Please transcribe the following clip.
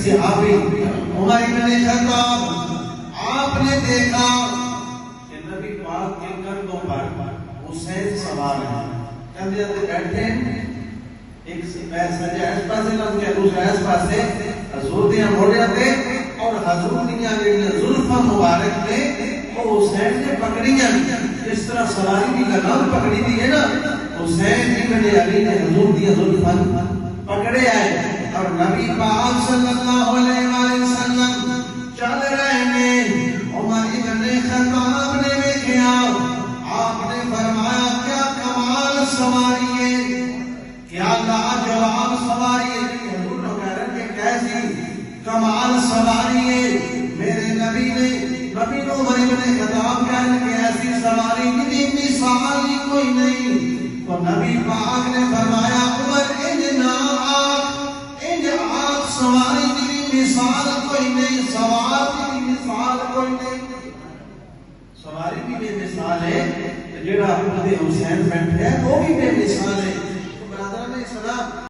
صحابی عمر بن خطاب، آپ نے دیکھا کہ نبی پاک کے کندھوں پر حسین سوار ہیں، کندھے پہ بیٹھے ہیں، ایک سجا اس پاسے نہ کہ دوسرا اس پاسے، حضور دیاں موڑیاں تے اور حضور دیاں جڑیاں زلفاں مبارک نے وہ حسین نے پکڑیاں، اس طرح سواری بھی لگام پکڑی دی ہے نا، حسین ابن علی نے حضور دیاں زلفاں پکڑے آئے اور نبی پاک صلی اللہ علیہ وسلم چل رہے ہیں۔ عمر ابن خطاب نے دیکھا، آپ نے فرمایا کیا کمال سواری ہے، کیا لاجواب سواری ہے، حضور نے کہہ رہے کہ کیسی کمال سواری ہے۔ میرے نبی نے عمر ابن خطاب کہنے کہ ایسی سواری کی مثال ہی کوئی نہیں، تو نبی پاک نے فرمایا عمر آگ سواری کی مثال کوئی نہیں، سوار کی مثال کوئی نہیں، سواری بھی بے مثال ہے، جڑا حسین بیٹھے ہیں وہ بھی بے مثال ہے۔